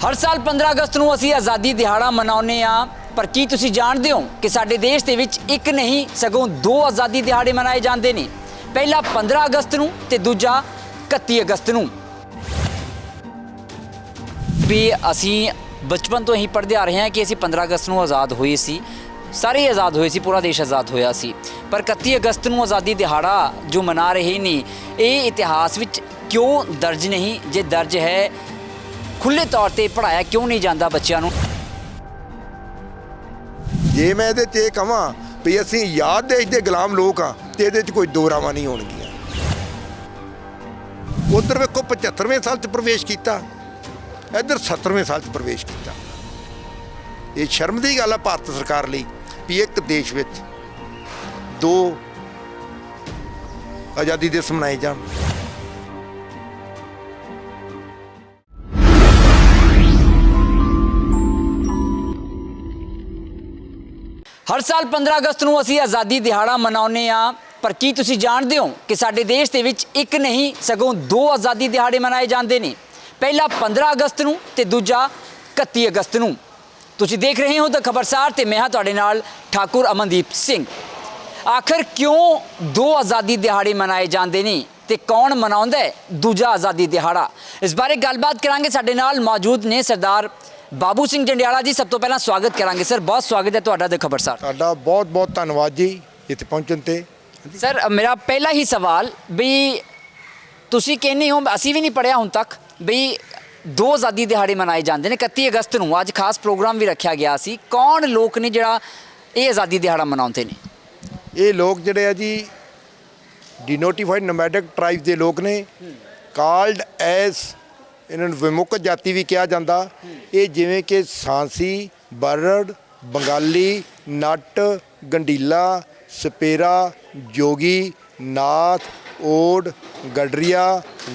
हर साल 15 अगस्त ਨੂੰ ਅਸੀਂ ਆਜ਼ਾਦੀ ਦਿਹਾੜਾ ਮਨਾਉਂਦੇ ਆ ਪਰ ਕੀ ਤੁਸੀਂ ਜਾਣਦੇ ਹੋ ਕਿ ਸਾਡੇ ਦੇਸ਼ ਦੇ ਵਿੱਚ ਇੱਕ ਨਹੀਂ ਸਗੋਂ ਦੋ ਆਜ਼ਾਦੀ ਦਿਹਾੜੇ ਮਨਾਏ ਜਾਂਦੇ ਨੇ। ਪਹਿਲਾ 15 ਅਗਸਤ ਨੂੰ ਤੇ ਦੂਜਾ 31 ਅਗਸਤ ਨੂੰ। ਵੀ ਅਸੀਂ ਬਚਪਨ ਤੋਂ ਹੀ ਪੜ੍ਹਦੇ ਆ ਰਹੇ ਹਾਂ ਕਿ ਅਸੀਂ 15 ਅਗਸਤ ਨੂੰ ਆਜ਼ਾਦ ਹੋਏ ਸੀ, ਸਾਰੇ ਆਜ਼ਾਦ ਹੋਏ ਸੀ, ਪੂਰਾ ਦੇਸ਼ ਆਜ਼ਾਦ ਹੋਇਆ ਸੀ। ਪਰ 31 ਅਗਸਤ ਨੂੰ ਆਜ਼ਾਦੀ ਦਿਹਾੜਾ ਜੋ ਮਨਾ ਰਹੇ ਨੇ ਇਹ ਇਤਿਹਾਸ ਵਿੱਚ ਕਿਉਂ ਦਰਜ ਨਹੀਂ? ਜੇ ਦਰਜ ਹੈ खुले तौर पर पढ़ाया क्यों नहीं जाता बच्चों नूं? जे मैं ये कहां भी असीं याद देश के गुलाम लोग हाँ तो ये कोई दो रावां नहीं होणगियां। उधर वेखो 75वें साल च प्रवेश किया, इधर 70वें साल च प्रवेश किया। ये शर्म की गल है भारत सरकार लई भी एक देश में दो आज़ादी दिवस मनाए जाण। हर साल 15 अगस्त ਨੂੰ ਅਸੀਂ ਆਜ਼ਾਦੀ ਦਿਹਾੜਾ ਮਨਾਉਂਦੇ ਆ ਪਰ ਕੀ ਤੁਸੀਂ ਜਾਣਦੇ ਹੋ ਕਿ ਸਾਡੇ ਦੇਸ਼ ਦੇ ਵਿੱਚ ਇੱਕ ਨਹੀਂ ਸਗੋਂ ਦੋ ਆਜ਼ਾਦੀ ਦਿਹਾੜੇ ਮਨਾਏ ਜਾਂਦੇ ਨੇ। ਪਹਿਲਾ 15 ਅਗਸਤ ਨੂੰ ਤੇ ਦੂਜਾ 31 ਅਗਸਤ ਨੂੰ। ਤੁਸੀਂ ਦੇਖ ਰਹੇ ਹੋ ਤਾਂ ਖਬਰਸਾਰ ਤੇ ਮੈਂ ਹਾਂ ਤੁਹਾਡੇ ਨਾਲ ਠਾਕੁਰ ਅਮਨਦੀਪ ਸਿੰਘ। ਆਖਰ ਕਿਉਂ ਦੋ ਆਜ਼ਾਦੀ ਦਿਹਾੜੇ ਮਨਾਏ ਜਾਂਦੇ ਨੇ ਤੇ ਕੌਣ ਮਨਾਉਂਦਾ ਹੈ ਦੂਜਾ ਆਜ਼ਾਦੀ ਦਿਹਾੜਾ? ਇਸ ਬਾਰੇ ਗੱਲਬਾਤ ਕਰਾਂਗੇ। ਸਾਡੇ ਨਾਲ ਮੌਜੂਦ ਨੇ ਸਰਦਾਰ बाबू सिंह जंडियाला जी। सब तो पहला स्वागत करांगे सर, बहुत स्वागत है तुहाडा द खबरसार। तुहाडा बहुत बहुत धन्यवाद जी इत्थे पहुंचण ते। सर मेरा पहला ही सवाल भी तुसी कहने हो, असी भी नहीं पढ़िया हुण तक भी दो आज़ादी दिहाड़े मनाए जाते हैं 31 अगस्त ਨੂੰ। ਅੱਜ खास प्रोग्राम भी रखा गया सी। कौन लोग ने ਜਿਹੜਾ ਇਹ ਆਜ਼ਾਦੀ ਦਿਹਾੜਾ ਮਨਾਉਂਦੇ ਨੇ? ਇਹ ਲੋਕ ਜਿਹੜੇ ਆ ਜੀ ਡਿਨੋਟੀਫਾਈਡ ਨੋਮੈਡਿਕ ਟ੍ਰਾਈਬ ਦੇ ਲੋਕ ਨੇ, ਕਾਲਡ ਐਸ ਇਹਨਾਂ ਨੂੰ ਵਿਮੁਖ ਜਾਤੀ ਵੀ ਕਿਹਾ ਜਾਂਦਾ। ਇਹ ਜਿਵੇਂ ਕਿ ਸਾਂਸੀ, ਬਰੜ, ਬੰਗਾਲੀ, ਨੱਟ, ਗੰਡੀਲਾ, ਸਪੇਰਾ, ਜੋਗੀ, ਨਾਥ, ਓਡ, ਗਡਰੀਆ,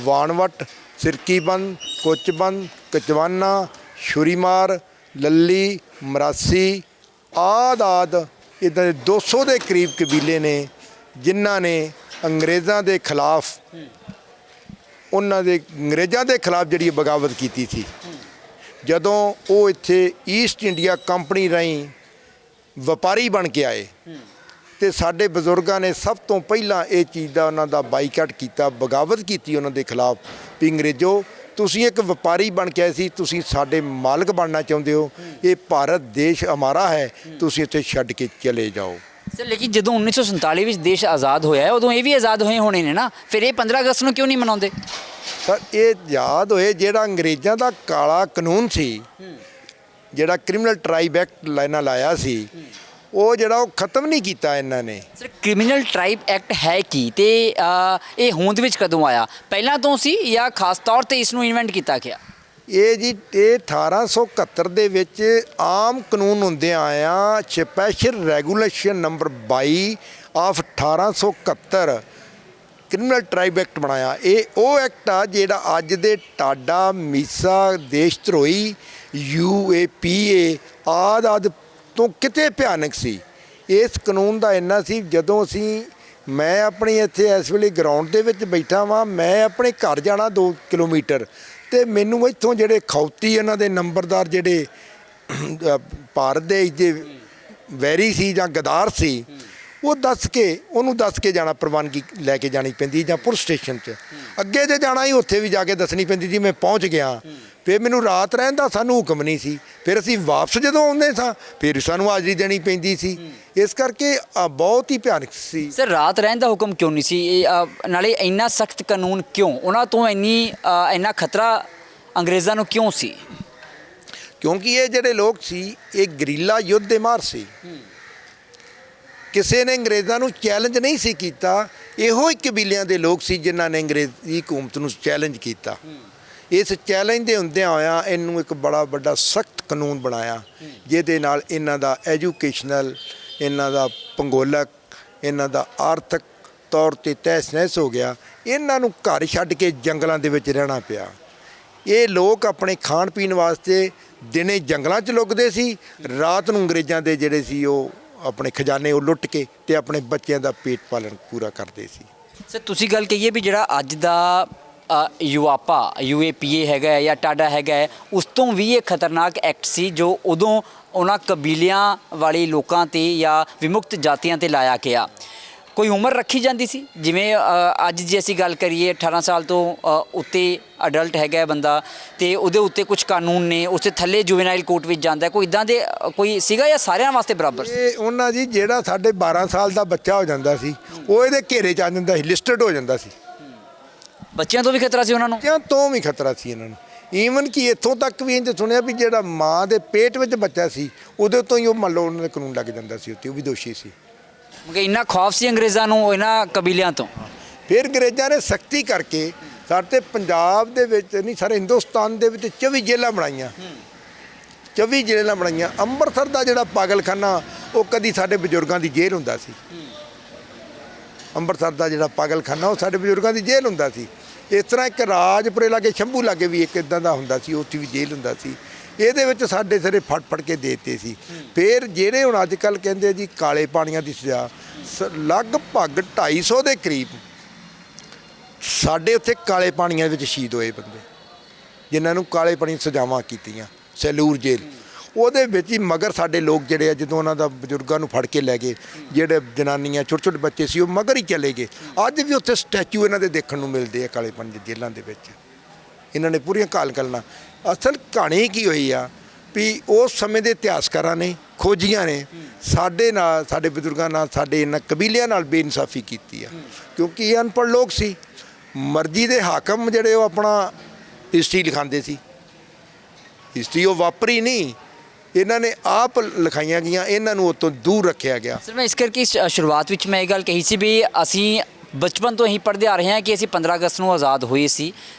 ਵਾਣਵਟ, ਸਿਰਕੀਬੰਦ, ਕੁਚਬੰਦ, ਕਚਵਾਨਾ, ਛੁਰੀਮਾਰ, ਲੱਲੀ, ਮਰਾਸੀ ਆਦਿ ਇੱਦਾਂ ਦੇ 200 ਦੇ ਕਰੀਬ ਕਬੀਲੇ ਨੇ ਜਿਨ੍ਹਾਂ ਨੇ ਅੰਗਰੇਜ਼ਾਂ ਦੇ ਖਿਲਾਫ ਉਹਨਾਂ ਦੇ ਅੰਗਰੇਜ਼ਾਂ ਦੇ ਖਿਲਾਫ ਜਿਹੜੀ ਬਗਾਵਤ ਕੀਤੀ ਸੀ। ਜਦੋਂ ਉਹ ਇੱਥੇ ਈਸਟ ਇੰਡੀਆ ਕੰਪਨੀ ਰਾਹੀਂ ਵਪਾਰੀ ਬਣ ਕੇ ਆਏ ਤੇ ਸਾਡੇ ਬਜ਼ੁਰਗਾਂ ਨੇ ਸਭ ਤੋਂ ਪਹਿਲਾਂ ਇਹ ਚੀਜ਼ ਦਾ ਉਹਨਾਂ ਦਾ ਬਾਈਕਾਟ ਕੀਤਾ, ਬਗਾਵਤ ਕੀਤੀ ਉਹਨਾਂ ਦੇ ਖਿਲਾਫ ਵੀ ਅੰਗਰੇਜ਼ੋ ਤੁਸੀਂ ਇੱਕ ਵਪਾਰੀ ਬਣ ਕੇ ਆਏ ਸੀ, ਤੁਸੀਂ ਸਾਡੇ ਮਾਲਕ ਬਣਨਾ ਚਾਹੁੰਦੇ ਹੋ, ਇਹ ਭਾਰਤ ਦੇਸ਼ ਹਮਾਰਾ ਹੈ, ਤੁਸੀਂ ਇੱਥੇ ਛੱਡ ਕੇ ਚਲੇ ਜਾਓ। सर लेकिन जो 1947 ਵਿੱਚ ਦੇਸ਼ ਆਜ਼ਾਦ ਹੋਇਆ ਹੈ ਉਦੋਂ ਇਹ ਵੀ ਆਜ਼ਾਦ ਹੋਏ ਹੋਣੇ ਨੇ ਨਾ, ਫਿਰ ਇਹ 15 ਅਗਸਤ ਨੂੰ ਕਿਉਂ ਨਹੀਂ ਮਨਾਉਂਦੇ? ਸਰ ਇਹ ਯਾਦ ਹੋਏ ਜਿਹੜਾ ਅੰਗਰੇਜ਼ਾਂ ਦਾ ਕਾਲਾ ਕਾਨੂੰਨ ਸੀ, ਜਿਹੜਾ ਕ੍ਰਿਮੀਨਲ ਟ੍ਰਾਈਬ ਐਕਟ ਲਾਈਨਾਂ ਲਾਇਆ ਸੀ, ਉਹ ਜਿਹੜਾ ਉਹ ਖਤਮ ਨਹੀਂ ਕੀਤਾ ਇਹਨਾਂ ਨੇ। ਸਰ ਕ੍ਰਿਮੀਨਲ ਟ੍ਰਾਈਬ ਐਕਟ ਹੈ ਕੀ ਤੇ ਇਹ ਹੋਂਦ ਵਿੱਚ ਕਦੋਂ ਆਇਆ? ਪਹਿਲਾਂ ਤੋਂ ਸੀ ਜਾਂ ਖਾਸ ਤੌਰ ਤੇ ਇਸ ਨੂੰ ਇਨਵੈਂਟ ਕੀਤਾ ਗਿਆ? ਇਹ ਜੀ ਇਹ 1871 ਦੇ ਵਿੱਚ ਆਮ ਕਾਨੂੰਨ ਹੁੰਦੇ ਆਇਆ, special regulation number 22 of 1871 criminal tribe act ਬਣਾਇਆ। ਇਹ ਉਹ ਐਕਟ ਆ ਜਿਹੜਾ ਅੱਜ ਦੇ ਟਾਡਾ, ਮੀਸਾ, ਦੇਸ਼ ਧਰੋਹੀ, UAPA ਆਦਿ ਤੋਂ ਕਿਤੇ ਭਿਆਨਕ ਸੀ। ਇਸ ਕਾਨੂੰਨ ਦਾ ਇੰਨਾ ਸੀ ਜਦੋਂ ਮੈਂ ਆਪਣੀ ਇੱਥੇ ਇਸ ਵੇਲੇ ਗਰਾਊਂਡ ਦੇ ਵਿੱਚ ਬੈਠਾ ਵਾਂ, ਮੈਂ ਆਪਣੇ ਘਰ ਜਾਣਾ 2 ਕਿਲੋਮੀਟਰ ਤੇ ਮੈਨੂੰ ਇੱਥੋਂ ਜਿਹੜੇ ਖੌਤੀ ਇਹਨਾਂ ਦੇ ਨੰਬਰਦਾਰ ਜਿਹੜੇ ਭਾਰਤ ਦੇ ਜੇ ਵੈਰੀ ਸੀ ਜਾਂ ਗਦਾਰ ਸੀ, ਉਹ ਦੱਸ ਕੇ ਜਾਣਾ, ਪ੍ਰਵਾਨਗੀ ਲੈ ਕੇ ਜਾਣੀ ਪੈਂਦੀ ਜਾਂ ਪੁਲਿਸ ਸਟੇਸ਼ਨ 'ਚ ਅੱਗੇ ਜੇ ਜਾਣਾ ਹੀ ਉੱਥੇ ਵੀ ਜਾ ਕੇ ਦੱਸਣੀ ਪੈਂਦੀ ਜੀ ਮੈਂ ਪਹੁੰਚ ਗਿਆ। ਫਿਰ ਮੈਨੂੰ ਰਾਤ ਰਹਿਣ ਦਾ ਸਾਨੂੰ ਹੁਕਮ ਨਹੀਂ ਸੀ, ਫਿਰ ਅਸੀਂ ਵਾਪਸ ਜਦੋਂ ਆਉਂਦੇ ਸਾਂ ਫਿਰ ਸਾਨੂੰ ਹਾਜ਼ਰੀ ਦੇਣੀ ਪੈਂਦੀ ਸੀ। ਇਸ ਕਰਕੇ ਬਹੁਤ ਹੀ ਭਿਆਨਕ ਸੀ। ਸਰ ਰਾਤ ਰਹਿਣ ਦਾ ਹੁਕਮ ਕਿਉਂ ਨਹੀਂ ਸੀ? ਇਹ ਨਾਲੇ ਇੰਨਾ ਸਖਤ ਕਾਨੂੰਨ ਕਿਉਂ? ਉਹਨਾਂ ਤੋਂ ਇੰਨਾ ਖਤਰਾ ਅੰਗਰੇਜ਼ਾਂ ਨੂੰ ਕਿਉਂ ਸੀ? ਕਿਉਂਕਿ ਇਹ ਜਿਹੜੇ ਲੋਕ ਸੀ ਇਹ ਗਰੀਲਾ ਯੁੱਧ ਦੇ ਮਾਹਰ ਸੀ। ਕਿਸੇ ਨੇ ਅੰਗਰੇਜ਼ਾਂ ਨੂੰ ਚੈਲੰਜ ਨਹੀਂ ਸੀ ਕੀਤਾ। ਇਹੋ ਹੀ ਕਬੀਲਿਆਂ ਦੇ ਲੋਕ ਸੀ ਜਿਨ੍ਹਾਂ ਨੇ ਅੰਗਰੇਜ਼ੀ ਹਕੂਮਤ ਨੂੰ ਚੈਲੰਜ ਕੀਤਾ। ਇਸ ਚੈਲੰਜ ਦੇ ਹੁੰਦਿਆਂ ਹੋਇਆਂ ਇਹਨੂੰ ਇੱਕ ਬੜਾ ਵੱਡਾ ਸਖਤ ਕਾਨੂੰਨ ਬਣਾਇਆ ਜਿਹਦੇ ਨਾਲ ਇਹਨਾਂ ਦਾ ਐਜੂਕੇਸ਼ਨਲ, ਇਹਨਾਂ ਦਾ ਭੂਗੋਲਕ, ਇਹਨਾਂ ਦਾ ਆਰਥਿਕ ਤੌਰ 'ਤੇ ਤਹਿਸ ਨਹਿਸ ਹੋ ਗਿਆ। ਇਹਨਾਂ ਨੂੰ ਘਰ ਛੱਡ ਕੇ ਜੰਗਲਾਂ ਦੇ ਵਿੱਚ ਰਹਿਣਾ ਪਿਆ। ਇਹ ਲੋਕ ਆਪਣੇ ਖਾਣ ਪੀਣ ਵਾਸਤੇ ਦਿਨੇ ਜੰਗਲਾਂ 'ਚ ਲੁਕਦੇ ਸੀ, ਰਾਤ ਨੂੰ ਅੰਗਰੇਜ਼ਾਂ ਦੇ ਜਿਹੜੇ ਸੀ ਉਹ ਆਪਣੇ ਖਜ਼ਾਨੇ ਉਹ ਲੁੱਟ ਕੇ ਤੇ ਆਪਣੇ ਬੱਚਿਆਂ ਦਾ ਪੇਟ ਪਾਲਣ ਪੂਰਾ ਕਰਦੇ ਸੀ। ਸਰ ਤੁਸੀਂ ਗੱਲ ਕਹੀਏ ਵੀ ਜਿਹੜਾ ਅੱਜ ਦਾ ਯੂਆਪਾ UAPA ਹੈਗਾ ਹੈ ਜਾਂ ਟਾਡਾ ਹੈਗਾ ਹੈ, ਉਸ ਤੋਂ ਵੀ ਇਹ ਖਤਰਨਾਕ ਐਕਟ ਸੀ ਜੋ ਉਦੋਂ ਉਹਨਾਂ ਕਬੀਲਿਆਂ ਵਾਲੇ ਲੋਕਾਂ ਤੇ ਜਾਂ ਵਿਮੁਕਤ ਜਾਤੀਆਂ ਤੇ ਲਾਇਆ ਗਿਆ। ਕੋਈ ਉਮਰ ਰੱਖੀ ਜਾਂਦੀ ਸੀ? ਜਿਵੇਂ ਅੱਜ ਜੇ ਅਸੀਂ ਗੱਲ ਕਰੀਏ 18 ਸਾਲ ਤੋਂ ਉੱਤੇ ਅਡਲਟ ਹੈਗਾ ਹੈ ਬੰਦਾ ਤੇ ਉਹਦੇ ਉੱਤੇ ਕੁਝ ਕਾਨੂੰਨ ਨੇ, ਉਸ ਦੇ ਥੱਲੇ ਜੁਵੇਨਾਈਲ ਕੋਰਟ ਵਿੱਚ ਜਾਂਦਾ ਕੋਈ ਇਦਾਂ ਦੇ ਕੋਈ ਸੀਗਾ ਜਾਂ ਸਾਰਿਆਂ ਵਾਸਤੇ ਬਰਾਬਰ ਸੀ? ਇਹ ਉਹਨਾਂ ਜੀ ਜਿਹੜਾ ਸਾਡੇ 12 ਸਾਲ ਦਾ ਬੱਚਾ ਹੋ ਜਾਂਦਾ ਸੀ ਉਹ ਇਹਦੇ ਘੇਰੇ 'ਚ ਆ ਜਾਂਦਾ ਸੀ, ਲਿਸਟਡ ਹੋ ਜਾਂਦਾ ਸੀ। ਬੱਚਿਆਂ ਤੋਂ ਵੀ ਖਤਰਾ ਸੀ ਉਹਨਾਂ ਨੂੰ? ਬੱਚਿਆਂ ਤੋਂ ਵੀ ਖਤਰਾ ਸੀ ਇਹਨਾਂ ਨੂੰ। ਈਵਨ ਕਿ ਇੱਥੋਂ ਤੱਕ ਵੀ ਇੰਜ ਸੁਣਿਆ ਵੀ ਜਿਹੜਾ ਮਾਂ ਦੇ ਪੇਟ ਵਿੱਚ ਬੱਚਾ ਸੀ ਉਹਦੇ ਤੋਂ ਹੀ ਉਹ ਮੰਨ ਲਓ ਉਹਨਾਂ ਦੇ ਕਾਨੂੰਨ ਲੱਗ ਜਾਂਦਾ ਸੀ ਉੱਤੇ, ਉਹ ਵੀ ਦੋਸ਼ੀ ਸੀ। ਕਿ ਇੰਨਾ ਖੌਫ ਸੀ ਅੰਗਰੇਜ਼ਾਂ ਨੂੰ ਇਹਨਾਂ ਕਬੀਲਿਆਂ ਤੋਂ। ਫਿਰ ਅੰਗਰੇਜ਼ਾਂ ਨੇ ਸਖਤੀ ਕਰਕੇ ਸਾਡੇ ਪੰਜਾਬ ਦੇ ਵਿੱਚ ਨਹੀਂ ਸਾਰੇ ਹਿੰਦੁਸਤਾਨ ਦੇ ਵਿੱਚ 24 ਜੇਲ੍ਹਾਂ ਬਣਾਈਆਂ। 24 ਜੇਲ੍ਹਾਂ ਬਣਾਈਆਂ। ਅੰਮ੍ਰਿਤਸਰ ਦਾ ਜਿਹੜਾ ਪਾਗਲਖਾਨਾ ਉਹ ਕਦੀ ਸਾਡੇ ਬਜ਼ੁਰਗਾਂ ਦੀ ਜੇਲ੍ਹ ਹੁੰਦਾ ਸੀ। ਅੰਮ੍ਰਿਤਸਰ ਦਾ ਜਿਹੜਾ ਪਾਗਲਖਾਨਾ ਉਹ ਸਾਡੇ ਬਜ਼ੁਰਗਾਂ ਦੀ ਜੇਲ੍ਹ ਹੁੰਦਾ ਸੀ। ਇਸ ਤਰ੍ਹਾਂ ਇੱਕ ਰਾਜਪੁਰੇ ਲਾਗੇ ਸ਼ੰਭੂ ਲਾਗੇ ਵੀ ਇੱਕ ਇਦਾਂ ਦਾ ਹੁੰਦਾ ਸੀ, ਉੱਥੇ ਵੀ ਜੇਲ੍ਹ ਹੁੰਦਾ ਸੀ। ਇਹਦੇ ਵਿੱਚ ਸਾਡੇ ਸਾਰੇ ਫੜ ਕੇ ਦੇ ਦਿੱਤੇ ਸੀ। ਫਿਰ ਜਿਹੜੇ ਹੁਣ ਅੱਜ ਕੱਲ੍ਹ ਕਹਿੰਦੇ ਜੀ ਕਾਲੇ ਪਾਣੀਆਂ ਦੀ ਸਜ਼ਾ, ਲਗਭਗ 250 ਦੇ ਕਰੀਬ ਸਾਡੇ ਉੱਥੇ ਕਾਲੇ ਪਾਣੀਆਂ ਵਿੱਚ ਸ਼ਹੀਦ ਹੋਏ ਬੰਦੇ, ਜਿਨ੍ਹਾਂ ਨੂੰ ਕਾਲੇ ਪਾਣੀ ਸਜ਼ਾਵਾਂ ਕੀਤੀਆਂ। ਸੈਲੂਰ ਜੇਲ੍ਹ ਉਹਦੇ ਵਿੱਚ ਹੀ ਮਗਰ ਸਾਡੇ ਲੋਕ ਜਿਹੜੇ ਆ ਜਦੋਂ ਉਹਨਾਂ ਦਾ ਬਜ਼ੁਰਗਾਂ ਨੂੰ ਫੜ ਕੇ ਲੈ ਗਏ, ਜਿਹੜੇ ਜਨਾਨੀਆਂ ਛੋਟੇ ਛੋਟੇ ਬੱਚੇ ਸੀ ਉਹ ਮਗਰ ਹੀ ਚਲੇ ਗਏ। ਅੱਜ ਵੀ ਉੱਥੇ ਸਟੈਚੂ ਇਹਨਾਂ ਦੇ ਦੇਖਣ ਨੂੰ ਮਿਲਦੇ ਆ ਕਾਲੇ ਪਾਣੀ ਦੀ ਜੇਲ੍ਹਾਂ ਦੇ ਵਿੱਚ। ਇਹਨਾਂ ਨੇ ਪੂਰੀਆਂ ਘਾਲ ਕਰਨਾ। ਅਸਲ ਕਹਾਣੀ ਕੀ ਹੋਈ ਆ ਵੀ ਉਸ ਸਮੇਂ ਦੇ ਇਤਿਹਾਸਕਾਰਾਂ ਨੇ ਖੋਜੀਆਂ ਨੇ ਸਾਡੇ ਨਾਲ, ਸਾਡੇ ਬਜ਼ੁਰਗਾਂ ਨਾਲ, ਸਾਡੇ ਇਹਨਾਂ ਕਬੀਲਿਆਂ ਨਾਲ ਬੇਇਨਸਾਫੀ ਕੀਤੀ ਆ, ਕਿਉਂਕਿ ਇਹ ਅਨਪੜ੍ਹ ਲੋਕ ਸੀ। ਮਰਜ਼ੀ ਦੇ ਹਾਕਮ ਜਿਹੜੇ ਉਹ ਆਪਣਾ ਹਿਸਟਰੀ ਲਿਖਾਉਂਦੇ ਸੀ। ਹਿਸਟਰੀ ਉਹ ਵਾਪਰੀ ਨਹੀਂ, ਇਹਨਾਂ ਨੇ ਆਪ ਲਿਖਾਈਆਂ ਗਈਆਂ, ਇਹਨਾਂ ਨੂੰ ਉਹ ਤੋਂ ਦੂਰ ਰੱਖਿਆ ਗਿਆ। ਸਰ ਮੈਂ ਇਸ ਕਰਕੇ ਸ਼ੁਰੂਆਤ ਵਿੱਚ ਮੈਂ ਇਹ ਗੱਲ ਕਹੀ ਸੀ ਵੀ ਅਸੀਂ ਬਚਪਨ ਤੋਂ ਹੀ ਪੜ੍ਹਦੇ ਆ ਰਹੇ ਹਾਂ ਕਿ ਅਸੀਂ 15 ਅਗਸਤ ਨੂੰ ਆਜ਼ਾਦ ਹੋਏ ਸੀ,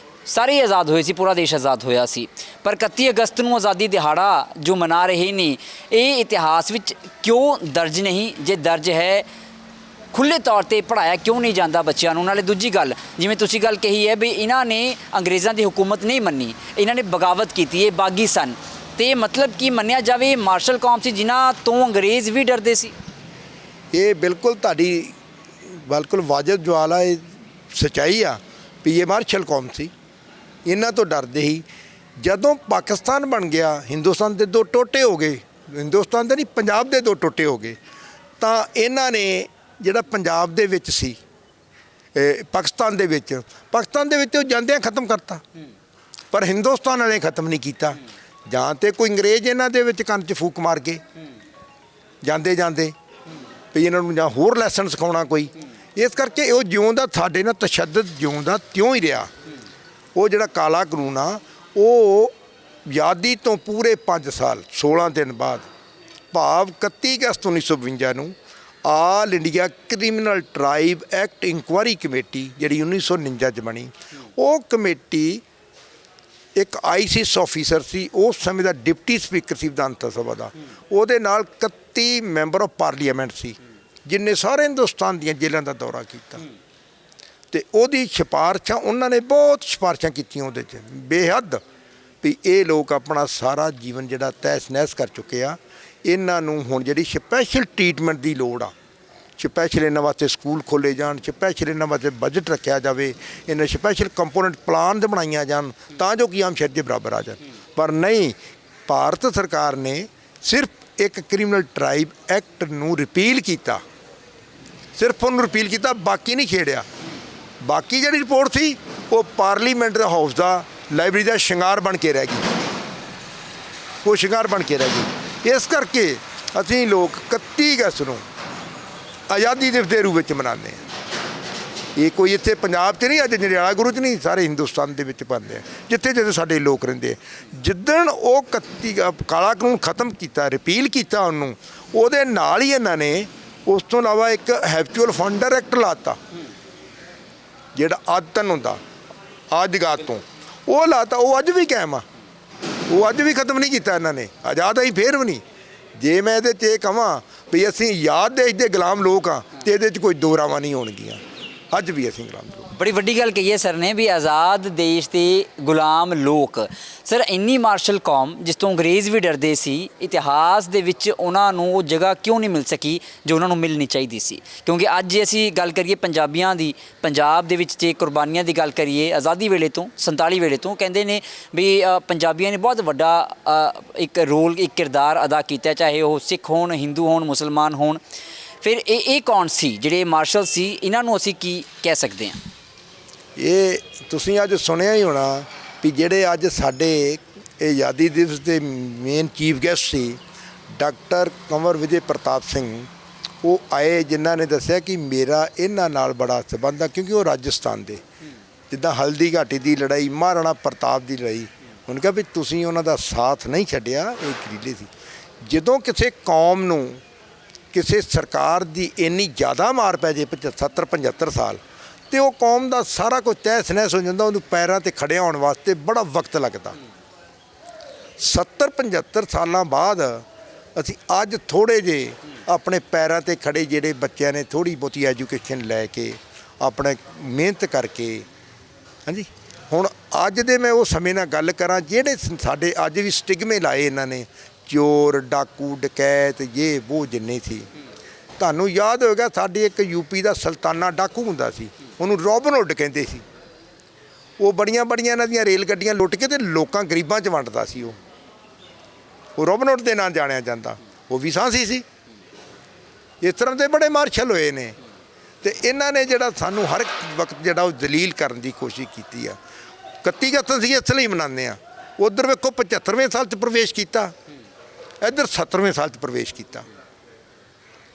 ਸਾਰੇ ਆਜ਼ਾਦ ਹੋਏ ਸੀ, ਪੂਰਾ ਦੇਸ਼ ਆਜ਼ਾਦ ਹੋਇਆ ਸੀ। ਪਰ 31 ਅਗਸਤ ਨੂੰ ਆਜ਼ਾਦੀ ਦਿਹਾੜਾ ਜੋ ਮਨਾ ਰਹੇ ਨੇ ਇਹ ਇਤਿਹਾਸ ਵਿੱਚ ਕਿਉਂ ਦਰਜ ਨਹੀਂ? ਜੇ ਦਰਜ ਹੈ ਖੁੱਲ੍ਹੇ ਤੌਰ 'ਤੇ ਪੜ੍ਹਾਇਆ ਕਿਉਂ ਨਹੀਂ ਜਾਂਦਾ ਬੱਚਿਆਂ ਨੂੰ? ਨਾਲੇ ਦੂਜੀ ਗੱਲ, ਜਿਵੇਂ ਤੁਸੀਂ ਗੱਲ ਕਹੀ ਹੈ ਵੀ ਇਹਨਾਂ ਨੇ ਅੰਗਰੇਜ਼ਾਂ ਦੀ ਹੁਕੂਮਤ ਨਹੀਂ ਮੰਨੀ, ਇਹਨਾਂ ਨੇ ਬਗਾਵਤ ਕੀਤੀ, ਇਹ ਬਾਗੀ ਸਨ, ਤੇ ਮਤਲਬ ਕੀ ਮੰਨਿਆ ਜਾਵੇ ਮਾਰਸ਼ਲ ਕੌਮ ਸੀ ਜਿਨ੍ਹਾਂ ਤੋਂ ਅੰਗਰੇਜ਼ ਵੀ ਡਰਦੇ ਸੀ? ਇਹ ਬਿਲਕੁਲ ਤੁਹਾਡੀ ਬਿਲਕੁਲ ਵਾਜਬ ਜਵਾਲ ਆ, ਇਹ ਸੱਚਾਈ ਆ ਵੀ ਇਹ ਮਾਰਸ਼ਲ ਕੌਮ ਸੀ, ਇਹਨਾਂ ਤੋਂ ਡਰਦੇ ਹੀ। ਜਦੋਂ ਪਾਕਿਸਤਾਨ ਬਣ ਗਿਆ, ਹਿੰਦੁਸਤਾਨ ਦੇ ਦੋ ਟੋਟੇ ਹੋ ਗਏ, ਹਿੰਦੁਸਤਾਨ ਦੇ ਨਹੀਂ ਪੰਜਾਬ ਦੇ ਦੋ ਟੋਟੇ ਹੋ ਗਏ, ਤਾਂ ਇਹਨਾਂ ਨੇ ਜਿਹੜਾ ਪੰਜਾਬ ਦੇ ਵਿੱਚ ਸੀ ਪਾਕਿਸਤਾਨ ਦੇ ਵਿੱਚ ਉਹ ਜਾਂਦਿਆਂ ਖ਼ਤਮ ਕਰਤਾ, ਪਰ ਹਿੰਦੁਸਤਾਨ ਵਾਲੇ ਖ਼ਤਮ ਨਹੀਂ ਕੀਤਾ। ਜਾਂ ਤੇ ਕੋਈ ਅੰਗਰੇਜ਼ ਇਹਨਾਂ ਦੇ ਵਿੱਚ ਕੰਨ 'ਚ ਫੂਕ ਮਾਰ ਕੇ ਜਾਂਦੇ ਵੀ ਇਹਨਾਂ ਨੂੰ ਜਾਂ ਹੋਰ ਲੈਸਨ ਸਿਖਾਉਣਾ ਕੋਈ। ਇਸ ਕਰਕੇ ਉਹ ਜਿਉਂ ਦਾ ਸਾਡੇ ਨਾਲ ਤਸ਼ੱਦਦ ਜਿਉਂ ਦਾ ਤਿਉਂ ਹੀ ਰਿਹਾ। ਉਹ ਜਿਹੜਾ ਕਾਲਾ ਕਾਨੂੰਨ ਆ ਉਹ ਆਜ਼ਾਦੀ ਤੋਂ ਪੂਰੇ 5 ਸਾਲ 16 ਦਿਨ ਬਾਅਦ, ਭਾਵ 31 ਅਗਸਤ 1952 ਨੂੰ all India criminal tribe act inquiry committee ਜਿਹੜੀ 1949 'ਚ ਬਣੀ, ਉਹ ਕਮੇਟੀ ਇੱਕ ICS ਆਫੀਸਰ ਸੀ, ਉਸ ਸਮੇਂ ਦਾ ਡਿਪਟੀ ਸਪੀਕਰ ਸੀ ਵਿਧਾਨ ਸਭਾ ਦਾ, ਉਹਦੇ ਨਾਲ 31 ਮੈਂਬਰ ਆਫ ਪਾਰਲੀਮੈਂਟ ਸੀ ਜਿਨ੍ਹਾਂ ਸਾਰੇ ਹਿੰਦੁਸਤਾਨ ਦੀਆਂ ਜੇਲ੍ਹਾਂ ਦਾ ਦੌਰਾ ਕੀਤਾ। ਤੇ ਉਹਦੀ ਸਿਫਾਰਸ਼ਾਂ, ਉਹਨਾਂ ਨੇ ਬਹੁਤ ਸਿਫਾਰਸ਼ਾਂ ਕੀਤੀਆਂ ਉਹਦੇ 'ਚ ਬੇਹੱਦ, ਵੀ ਇਹ ਲੋਕ ਆਪਣਾ ਸਾਰਾ ਜੀਵਨ ਜਿਹੜਾ ਤਹਿਸ ਨਹਿਸ ਕਰ ਚੁੱਕੇ ਆ, ਇਹਨਾਂ ਨੂੰ ਹੁਣ ਜਿਹੜੀ ਸਪੈਸ਼ਲ ਟਰੀਟਮੈਂਟ ਦੀ ਲੋੜ ਆ, ਸਪੈਸ਼ਲ ਇਹਨਾਂ ਵਾਸਤੇ ਸਕੂਲ ਖੋਲ੍ਹੇ ਜਾਣ, ਸਪੈਸ਼ਲ ਇਹਨਾਂ ਵਾਸਤੇ ਬਜਟ ਰੱਖਿਆ ਜਾਵੇ, ਇਹਨਾਂ ਸਪੈਸ਼ਲ ਕੰਪੋਨੈਂਟ ਪਲਾਨ ਦੇ ਬਣਾਈਆਂ ਜਾਣ ਤਾਂ ਜੋ ਕਿ ਆਮ ਸ਼ਹਿਰ ਦੇ ਬਰਾਬਰ ਆ ਜਾਣ। ਪਰ ਨਹੀਂ, ਭਾਰਤ ਸਰਕਾਰ ਨੇ ਸਿਰਫ ਇੱਕ ਕ੍ਰਿਮੀਨਲ ਟਰਾਈਬ ਐਕਟ ਨੂੰ ਰਿਪੀਲ ਕੀਤਾ, ਸਿਰਫ ਉਹਨੂੰ ਰਿਪੀਲ ਕੀਤਾ, ਬਾਕੀ ਨਹੀਂ ਛੇੜਿਆ। ਬਾਕੀ ਜਿਹੜੀ ਰਿਪੋਰਟ ਸੀ ਉਹ ਪਾਰਲੀਮੈਂਟ ਦਾ ਹਾਊਸ ਦਾ ਲਾਇਬ੍ਰੇਰੀ ਦਾ ਸ਼ਿੰਗਾਰ ਬਣ ਕੇ ਰਹਿ ਗਈ, ਉਹ ਸ਼ਿੰਗਾਰ ਬਣ ਕੇ ਰਹਿ ਗਈ। ਇਸ ਕਰਕੇ ਅਸੀਂ ਲੋਕ 31 ਅਗਸਤ ਨੂੰ ਆਜ਼ਾਦੀ ਦਿਵਸ ਦੇ ਰੂਪ ਵਿੱਚ ਮਨਾਉਂਦੇ ਹਾਂ। ਇਹ ਕੋਈ ਇੱਥੇ ਪੰਜਾਬ 'ਚ ਨਹੀਂ, ਅੱਜ ਜੰਡਿਆਲਾ ਗੁਰੂ 'ਚ ਨਹੀਂ, ਸਾਰੇ ਹਿੰਦੁਸਤਾਨ ਦੇ ਵਿੱਚ ਪਾਉਂਦੇ ਆ, ਜਿੱਥੇ ਜਿੱਥੇ ਸਾਡੇ ਲੋਕ ਰਹਿੰਦੇ ਆ। ਜਿੱਦਣ ਉਹ 31 ਕਾਲਾ ਕਾਨੂੰਨ ਖਤਮ ਕੀਤਾ, ਰਿਪੀਲ ਕੀਤਾ ਉਹਨੂੰ, ਉਹਦੇ ਨਾਲ ਹੀ ਇਹਨਾਂ ਨੇ ਉਸ ਤੋਂ ਇਲਾਵਾ ਇੱਕ ਹੈਬਚੁਅਲ ਫੰਡਰ ਐਕਟ ਲਾਤਾ, ਜਿਹੜਾ ਆਦਤਨ ਹੁੰਦਾ ਆਦਿਗਾਤ ਤੋਂ, ਉਹ ਲਾਤਾ। ਉਹ ਅੱਜ ਵੀ ਕਾਇਮ ਆ, ਉਹ ਅੱਜ ਵੀ ਖਤਮ ਨਹੀਂ ਕੀਤਾ ਇਹਨਾਂ ਨੇ, ਆਜ਼ਾਦ ਅਸੀਂ ਫੇਰ ਵੀ ਨਹੀਂ। ਜੇ ਮੈਂ ਇਹਦੇ 'ਚ ਇਹ ਕਹਾਂ ਵੀ ਅਸੀਂ ਯਾਦ ਦੇਸ਼ ਦੇ ਗੁਲਾਮ ਲੋਕ ਆ, ਤੇ ਇਹਦੇ 'ਚ ਕੋਈ ਦੋ ਰਾਵਾਂ ਨਹੀਂ ਹੋਣਗੀਆਂ, ਅੱਜ ਵੀ ਅਸੀਂ ਗੁਲਾਮ ਲੋਕ। ਬੜੀ ਵੱਡੀ ਗੱਲ ਕਹੀ ਹੈ ਸਰ ਨੇ ਵੀ ਆਜ਼ਾਦ ਦੇਸ਼ ਦੇ ਗੁਲਾਮ ਲੋਕ। ਸਰ ਇੰਨੀ ਮਾਰਸ਼ਲ ਕੌਮ ਜਿਸ ਤੋਂ ਅੰਗਰੇਜ਼ ਵੀ ਡਰਦੇ ਸੀ, ਇਤਿਹਾਸ ਦੇ ਵਿੱਚ ਉਹਨਾਂ ਨੂੰ ਉਹ ਜਗ੍ਹਾ ਕਿਉਂ ਨਹੀਂ ਮਿਲ ਸਕੀ ਜੋ ਉਹਨਾਂ ਨੂੰ ਮਿਲਣੀ ਚਾਹੀਦੀ ਸੀ? ਕਿਉਂਕਿ ਅੱਜ ਜੇ ਅਸੀਂ ਗੱਲ ਕਰੀਏ ਪੰਜਾਬੀਆਂ ਦੀ, ਪੰਜਾਬ ਦੇ ਵਿੱਚ ਜੇ ਕੁਰਬਾਨੀਆਂ ਦੀ ਗੱਲ ਕਰੀਏ ਆਜ਼ਾਦੀ ਵੇਲੇ ਤੋਂ 47 ਵੇਲੇ ਤੋਂ, ਕਹਿੰਦੇ ਨੇ ਵੀ ਪੰਜਾਬੀਆਂ ਨੇ ਬਹੁਤ ਵੱਡਾ ਇੱਕ ਰੋਲ, ਇੱਕ ਕਿਰਦਾਰ ਅਦਾ ਕੀਤਾ, ਚਾਹੇ ਉਹ ਸਿੱਖ ਹੋਣ, ਹਿੰਦੂ ਹੋਣ, ਮੁਸਲਮਾਨ ਹੋਣ। ਫਿਰ ਇਹ ਕੌਣ ਸੀ ਜਿਹੜੇ ਮਾਰਸ਼ਲ ਸੀ? ਇਹਨਾਂ ਨੂੰ ਅਸੀਂ ਕੀ ਕਹਿ ਸਕਦੇ ਹਾਂ? ਇਹ ਤੁਸੀਂ ਅੱਜ ਸੁਣਿਆ ਹੀ ਹੋਣਾ ਵੀ ਜਿਹੜੇ ਅੱਜ ਸਾਡੇ ਆਜ਼ਾਦੀ ਦਿਵਸ ਦੇ ਮੇਨ ਚੀਫ ਗੈਸਟ ਸੀ ਡਾਕਟਰ ਕੰਵਰ ਵਿਜੇ ਪ੍ਰਤਾਪ ਸਿੰਘ, ਉਹ ਆਏ, ਜਿਨ੍ਹਾਂ ਨੇ ਦੱਸਿਆ ਕਿ ਮੇਰਾ ਇਹਨਾਂ ਨਾਲ ਬੜਾ ਸੰਬੰਧ ਆ, ਕਿਉਂਕਿ ਉਹ ਰਾਜਸਥਾਨ ਦੇ, ਜਿੱਦਾਂ ਹਲਦੀ ਘਾਟੀ ਦੀ ਲੜਾਈ, ਮਹਾਰਾਣਾ ਪ੍ਰਤਾਪ ਦੀ ਲੜਾਈ, ਉਹਨੇ ਕਿਹਾ ਵੀ ਤੁਸੀਂ ਉਹਨਾਂ ਦਾ ਸਾਥ ਨਹੀਂ ਛੱਡਿਆ, ਇਹ ਕਰੀਲੇ ਸੀ। ਜਦੋਂ ਕਿਸੇ ਕੌਮ ਨੂੰ ਕਿਸੇ ਸਰਕਾਰ ਦੀ ਇੰਨੀ ਜ਼ਿਆਦਾ ਮਾਰ ਪੈ ਜੇ 70-75 ਸਾਲ, ਤੇ ਉਹ ਕੌਮ ਦਾ ਸਾਰਾ ਕੁਝ ਤਹਿਸ ਨਹਿਸ ਹੋ ਜਾਂਦਾ, ਉਹਨੂੰ ਪੈਰਾਂ 'ਤੇ ਖੜਿਆ ਹੋਣ ਵਾਸਤੇ ਬੜਾ ਵਕਤ ਲੱਗਦਾ। 70-75 ਸਾਲਾਂ ਬਾਅਦ ਅਸੀਂ ਅੱਜ ਥੋੜ੍ਹੇ ਜਿਹੇ ਆਪਣੇ ਪੈਰਾਂ 'ਤੇ ਖੜੇ ਜਿਹੜੇ ਬੱਚਿਆਂ ਨੇ ਥੋੜ੍ਹੀ ਬਹੁਤੀ ਐਜੂਕੇਸ਼ਨ ਲੈ ਕੇ ਆਪਣੇ ਮਿਹਨਤ ਕਰਕੇ, ਹਾਂਜੀ, ਹੁਣ ਅੱਜ ਦੇ ਮੈਂ ਉਹ ਸਮੇਂ ਨਾਲ ਗੱਲ ਕਰਾਂ ਜਿਹੜੇ ਸਾਡੇ ਅੱਜ ਵੀ ਸਟਿਗਮੇ ਲਾਏ ਇਹਨਾਂ ਨੇ, ਚੋਰ, ਡਾਕੂ, ਡਕੈਤ, ਇਹ ਉਹ ਜਿੰਨੇ ਸੀ। ਤੁਹਾਨੂੰ ਯਾਦ ਹੋਏਗਾ ਸਾਡੇ ਇੱਕ ਯੂਪੀ ਦਾ ਸੁਲਤਾਨਾ ਡਾਕੂ ਹੁੰਦਾ ਸੀ, ਉਹਨੂੰ ਰੋਬਨ ਹੁੱਡ ਕਹਿੰਦੇ ਸੀ। ਉਹ ਬੜੀਆਂ ਇਹਨਾਂ ਦੀਆਂ ਰੇਲ ਗੱਡੀਆਂ ਲੁੱਟ ਕੇ ਤੇ ਲੋਕਾਂ ਗਰੀਬਾਂ 'ਚ ਵੰਡਦਾ ਸੀ। ਉਹ ਰੋਬਨ ਹੁੱਡ ਦੇ ਨਾਂ ਜਾਣਿਆ ਜਾਂਦਾ। ਉਹ ਵੀ ਸਾਂਸੀ ਸੀ। ਇਸ ਤਰ੍ਹਾਂ ਦੇ ਬੜੇ ਮਾਰਸ਼ਲ ਹੋਏ ਨੇ, ਤੇ ਇਹਨਾਂ ਨੇ ਜਿਹੜਾ ਸਾਨੂੰ ਹਰ ਵਕਤ ਜਿਹੜਾ ਉਹ ਜਲੀਲ ਕਰਨ ਦੀ ਕੋਸ਼ਿਸ਼ ਕੀਤੀ ਆ। 31 ਅਗਸਤ ਅਸੀਂ ਇਸ ਲਈ ਮਨਾਉਂਦੇ ਹਾਂ। ਉੱਧਰ ਵੇਖੋ 75ਵੇਂ ਸਾਲ 'ਚ ਪ੍ਰਵੇਸ਼ ਕੀਤਾ, ਇੱਧਰ 70ਵੇਂ ਸਾਲ 'ਚ ਪ੍ਰਵੇਸ਼ ਕੀਤਾ।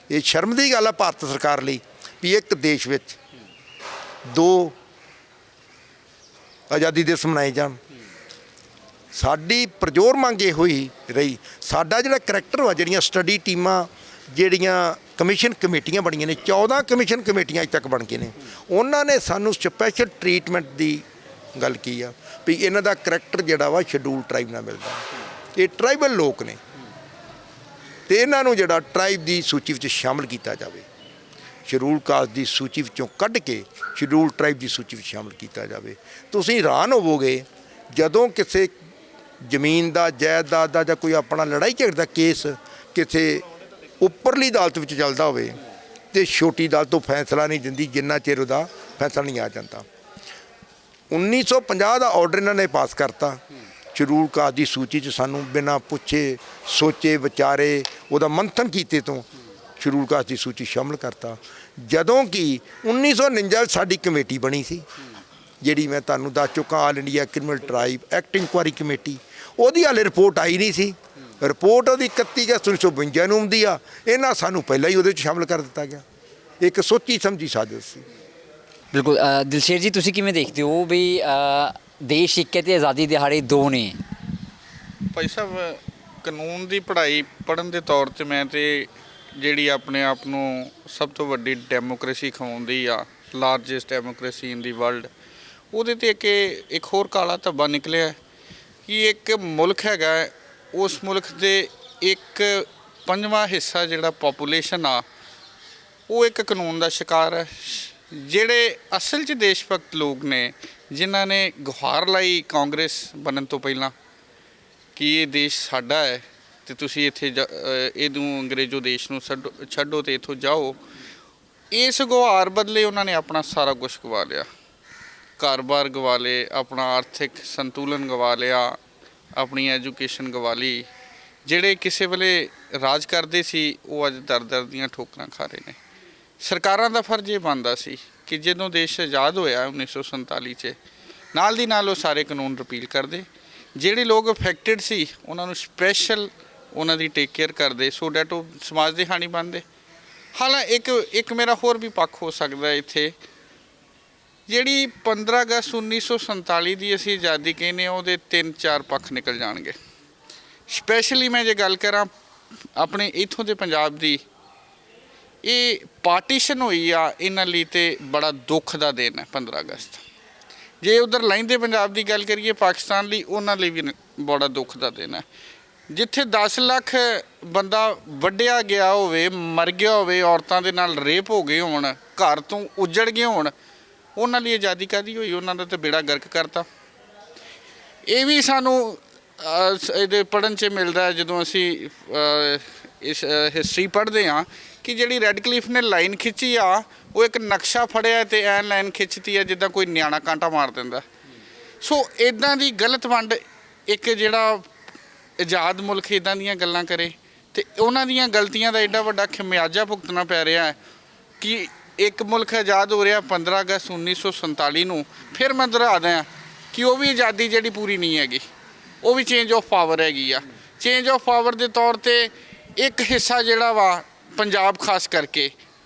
ਇਹ ਸ਼ਰਮ ਦੀ ਗੱਲ ਆ ਭਾਰਤ ਸਰਕਾਰ ਲਈ ਵੀ ਇੱਕ ਦੇਸ਼ ਵਿੱਚ ਦੋ ਆਜ਼ਾਦੀ ਦਿਵਸ ਮਨਾਏ ਜਾਣ। ਸਾਡੀ ਪ੍ਰਜੋਰ ਮੰਗ ਇਹ ਹੋਈ ਰਹੀ। ਸਾਡਾ ਜਿਹੜਾ ਕਰੈਕਟਰ ਵਾ, ਜਿਹੜੀਆਂ ਸਟੱਡੀ ਟੀਮਾਂ, ਜਿਹੜੀਆਂ ਕਮਿਸ਼ਨ ਕਮੇਟੀਆਂ ਬਣੀਆਂ ਨੇ, 14 ਕਮਿਸ਼ਨ ਕਮੇਟੀਆਂ ਅਜੇ ਤੱਕ ਬਣ ਕੇ ਨੇ, ਉਹਨਾਂ ਨੇ ਸਾਨੂੰ ਸਪੈਸ਼ਲ ਟਰੀਟਮੈਂਟ ਦੀ ਗੱਲ ਕੀ ਆ ਵੀ ਇਹਨਾਂ ਦਾ ਕਰੈਕਟਰ ਜਿਹੜਾ ਵਾ ਸ਼ਡਿਊਲ ਟਰਾਈਬ ਨਾਲ ਮਿਲਦਾ। ਇਹ ਟਰਾਈਬਲ ਲੋਕ ਨੇ ਤੇ ਇਹਨਾਂ ਨੂੰ ਜਿਹੜਾ ਟਰਾਈਬ ਦੀ ਸੂਚੀ ਵਿੱਚ ਸ਼ਾਮਲ ਕੀਤਾ ਜਾਵੇ, ਸ਼ਡਿਊਲ ਕਾਸਟ ਦੀ ਸੂਚੀ ਵਿੱਚੋਂ ਕੱਢ ਕੇ ਸ਼ਡਿਊਲ ਟਰਾਈਬ ਦੀ ਸੂਚੀ ਵਿੱਚ ਸ਼ਾਮਲ ਕੀਤਾ ਜਾਵੇ। ਤੁਸੀਂ ਹੈਰਾਨ ਹੋਵੋਗੇ ਜਦੋਂ ਕਿਸੇ ਜ਼ਮੀਨ ਦਾ, ਜਾਇਦਾਦ ਦਾ ਜਾਂ ਕੋਈ ਆਪਣਾ ਲੜਾਈ ਝਗੜੇ ਦਾ ਕੇਸ ਕਿਸੇ ਉੱਪਰਲੀ ਅਦਾਲਤ ਵਿੱਚ ਚੱਲਦਾ ਹੋਵੇ ਤੇ ਛੋਟੀ ਅਦਾਲਤ ਤੋਂ ਫੈਸਲਾ ਨਹੀਂ ਦਿੰਦੀ ਜਿੰਨਾ ਚਿਰ ਉਹਦਾ ਫੈਸਲਾ ਨਹੀਂ ਆ ਜਾਂਦਾ। 1950 ਦਾ ਆਰਡਰ ਇਹਨਾਂ ਨੇ ਪਾਸ ਕਰਤਾ, ਸ਼ਡਿਊਲ ਕਾਸਟ ਦੀ ਸੂਚੀ 'ਚ ਸਾਨੂੰ ਬਿਨਾਂ ਪੁੱਛੇ ਸੋਚੇ ਵਿਚਾਰੇ ਉਹਦਾ ਮੰਥਨ ਕੀਤੇ ਤੋਂ ਸ਼ਡਿਊਲ ਕਾਸਟ ਦੀ ਸੂਚੀ ਸ਼ਾਮਲ ਕਰਤਾ। ਜਦੋਂ ਕਿ 1949 ਵਿੱਚ ਸਾਡੀ ਕਮੇਟੀ ਬਣੀ ਸੀ, ਜਿਹੜੀ ਮੈਂ ਤੁਹਾਨੂੰ ਦੱਸ ਚੁੱਕਾ, all India criminal tribe act inquiry committee, ਉਹਦੀ ਹਾਲੇ ਰਿਪੋਰਟ ਆਈ ਨਹੀਂ ਸੀ। ਰਿਪੋਰਟ ਉਹਦੀ 31 ਅਗਸਤ 1952 ਨੂੰ ਹੁੰਦੀ ਆ, ਇਹਨਾਂ ਸਾਨੂੰ ਪਹਿਲਾਂ ਹੀ ਉਹਦੇ 'ਚ ਸ਼ਾਮਲ ਕਰ ਦਿੱਤਾ ਗਿਆ। ਇੱਕ ਸੋਚੀ ਸਮਝੀ ਸਾਜ਼ਿਸ਼ ਸੀ। ਬਿਲਕੁਲ। ਦਿਲਸ਼ੇਰ ਜੀ, ਤੁਸੀਂ ਕਿਵੇਂ ਦੇਖਦੇ ਹੋ ਵੀ ਦੇਸ਼ ਇੱਕ ਹੈ ਤੇ ਆਜ਼ਾਦੀ ਦਿਹਾੜੇ ਦੋ ਨੇ? ਭਾਈ ਸਾਹਿਬ, ਕਾਨੂੰਨ ਦੀ ਪੜ੍ਹਾਈ ਪੜ੍ਹਨ ਦੇ ਤੌਰ 'ਤੇ ਮੈਂ ਤੇ ਜਿਹੜੀ ਆਪਣੇ ਆਪ ਨੂੰ ਸਭ ਤੋਂ ਵੱਡੀ ਡੈਮੋਕ੍ਰੇਸੀ ਖਵਾਉਂਦੀ ਆ, ਲਾਰਜੈਸਟ ਡੈਮੋਕ੍ਰੇਸੀ ਇਨ ਦੀ ਵਰਲਡ, ਉਹਦੇ 'ਤੇ ਇੱਕ ਹੋਰ ਕਾਲਾ ਧੱਬਾ ਨਿਕਲਿਆ ਕਿ ਇੱਕ ਮੁਲਕ ਹੈਗਾ, ਉਸ ਮੁਲਕ ਦੇ 1/5 ਹਿੱਸਾ ਜਿਹੜਾ ਪੋਪੂਲੇਸ਼ਨ ਆ, ਉਹ ਇੱਕ ਕਾਨੂੰਨ ਦਾ ਸ਼ਿਕਾਰ ਹੈ। ਜਿਹੜੇ ਅਸਲ 'ਚ ਦੇਸ਼ ਭਗਤ ਲੋਕ ਨੇ, ਜਿਨ੍ਹਾਂ ਨੇ ਗੁਹਾਰ ਲਾਈ ਕਾਂਗਰਸ ਬਣਨ ਤੋਂ ਪਹਿਲਾਂ ਕਿ ਇਹ ਦੇਸ਼ ਸਾਡਾ ਹੈ ਤੇ ਤੁਸੀਂ ਇੱਥੇ ਇਹਨੂੰ ਅੰਗਰੇਜ਼ੋ ਦੇਸ਼ ਨੂੰ ਛੱਡੋ ਤੇ ਇੱਥੋਂ ਜਾਓ, ਇਸ ਗੁਹਾਰ ਬਦਲੇ ਉਹਨਾਂ ਨੇ ਆਪਣਾ ਸਾਰਾ ਕੁਝ ਗਵਾ ਲਿਆ। ਘਰ-ਬਾਰ ਗਵਾ ਲਏ, ਆਪਣਾ ਆਰਥਿਕ ਸੰਤੁਲਨ ਗਵਾ ਲਿਆ, ਆਪਣੀ ਐਜੂਕੇਸ਼ਨ ਗਵਾ ਲਈ। ਜਿਹੜੇ ਕਿਸੇ ਵੇਲੇ ਰਾਜ ਕਰਦੇ ਸੀ ਉਹ ਅੱਜ ਦਰ ਦੀਆਂ ਠੋਕਰਾਂ ਖਾ ਰਹੇ ਨੇ। ਸਰਕਾਰਾਂ ਦਾ ਫਰਜ਼ ਇਹ ਬਣਦਾ ਸੀ ਕਿ ਜਦੋਂ ਦੇਸ਼ ਆਜ਼ਾਦ ਹੋਇਆ 1947 'ਚ, ਨਾਲ ਦੀ ਨਾਲ ਉਹ ਸਾਰੇ ਕਾਨੂੰਨ ਰਿਪੀਲ ਕਰਦੇ। ਜਿਹੜੇ ਲੋਕ ਅਫੈਕਟਡ ਸੀ ਉਹਨਾਂ ਨੂੰ ਸਪੈਸ਼ਲ ਉਹਨਾਂ ਦੀ ਟੇਕ ਕੇਅਰ ਕਰਦੇ, ਸੋ ਡੈਟ ਉਹ ਸਮਾਜ ਦੇ ਹਾਣੀ ਬਣਦੇ। ਹਾਲਾਂਕਿ ਇੱਕ ਮੇਰਾ ਹੋਰ ਵੀ ਪੱਖ ਹੋ ਸਕਦਾ ਇੱਥੇ, ਜਿਹੜੀ 15 ਅਗਸਤ 1947 ਦੀ ਅਸੀਂ ਆਜ਼ਾਦੀ ਕਹਿੰਦੇ, ਉਹਦੇ 3-4 ਪੱਖ ਨਿਕਲ ਜਾਣਗੇ। ਸਪੈਸ਼ਲੀ ਮੈਂ ਜੇ ਗੱਲ ਕਰਾਂ ਆਪਣੇ ਇੱਥੋਂ ਦੇ ਪੰਜਾਬ ਦੀ, ਇਹ ਪਾਰਟੀਸ਼ਨ ਹੋਈ ਆ ਇਹਨਾਂ ਲਈ ਤੇ ਬੜਾ ਦੁੱਖ ਦਾ ਦਿਨ ਹੈ 15 ਅਗਸਤ। ਜੇ ਉਧਰ ਲਹਿੰਦੇ ਪੰਜਾਬ ਦੀ ਗੱਲ ਕਰੀਏ ਪਾਕਿਸਤਾਨ ਲਈ, ਉਹਨਾਂ ਲਈ ਵੀ ਬੜਾ ਦੁੱਖ ਦਾ ਦਿਨ ਹੈ। ਜਿੱਥੇ 10 ਲੱਖ ਬੰਦਾ ਵੱਢਿਆ ਗਿਆ ਹੋਵੇ, ਮਰ ਗਿਆ ਹੋਵੇ, ਔਰਤਾਂ ਦੇ ਨਾਲ ਰੇਪ ਹੋ ਗਏ ਹੋਣ, ਘਰ ਤੋਂ ਉੱਜੜ ਗਏ ਹੋਣ, ਉਹਨਾਂ ਲਈ ਆਜ਼ਾਦੀ ਕਾਹਦੀ ਹੋਈ, ਉਹਨਾਂ ਦਾ ਤਾਂ ਬੇੜਾ ਗਰਕ ਕਰਤਾ। ਇਹ ਵੀ ਸਾਨੂੰ ਇਹਦੇ ਪੜ੍ਹਨ 'ਚ ਮਿਲਦਾ ਜਦੋਂ ਅਸੀਂ ਇਸ ਹਿਸਟਰੀ ਪੜ੍ਹਦੇ ਹਾਂ ਕਿ ਜਿਹੜੀ ਰੈਡਕਲਿਫ ਨੇ ਲਾਈਨ ਖਿੱਚੀ ਆ, ਉਹ ਇੱਕ ਨਕਸ਼ਾ ਫੜਿਆ ਤੇ ਐਨ ਲਾਈਨ ਖਿੱਚਤੀ ਆ ਜਿੱਦਾਂ ਕੋਈ ਨਿਆਣਾ ਕਾਂਟਾ ਮਾਰ ਦਿੰਦਾ। ਸੋ ਇੱਦਾਂ ਦੀ ਗਲਤ ਵੰਡ, ਇੱਕ ਜਿਹੜਾ ਆਜ਼ਾਦ ਮੁਲਕ ਇੱਦਾਂ ਦੀਆਂ ਗੱਲਾਂ ਕਰੇ ਤੇ ਉਹਨਾਂ ਦੀਆਂ ਗਲਤੀਆਂ ਦਾ ਐਡਾ ਵੱਡਾ ਖਮਿਆਜਾ ਭੁਗਤਣਾ ਪੈ ਰਿਹਾ ਹੈ ਕਿ ਇੱਕ ਮੁਲਕ ਆਜ਼ਾਦ ਹੋ ਰਿਹਾ 15 ਅਗਸਤ 1947 ਨੂੰ। ਫਿਰ ਮੈਂ ਦੁਹਰਾ ਦਿਆਂ ਕਿ ਉਹ ਵੀ ਆਜ਼ਾਦੀ ਜਿਹੜੀ ਪੂਰੀ ਨਹੀਂ ਹੈਗੀ, ਉਹ ਵੀ ਚੇਂਜ ਆਫ ਪਾਵਰ ਹੈਗੀ ਆ। ਚੇਂਜ ਆਫ ਪਾਵਰ ਦੇ ਤੌਰ ਤੇ ਇੱਕ ਹਿੱਸਾ ਜਿਹੜਾ ਵਾ ਪੰਜਾਬ ਖਾਸ ਕਰਕੇ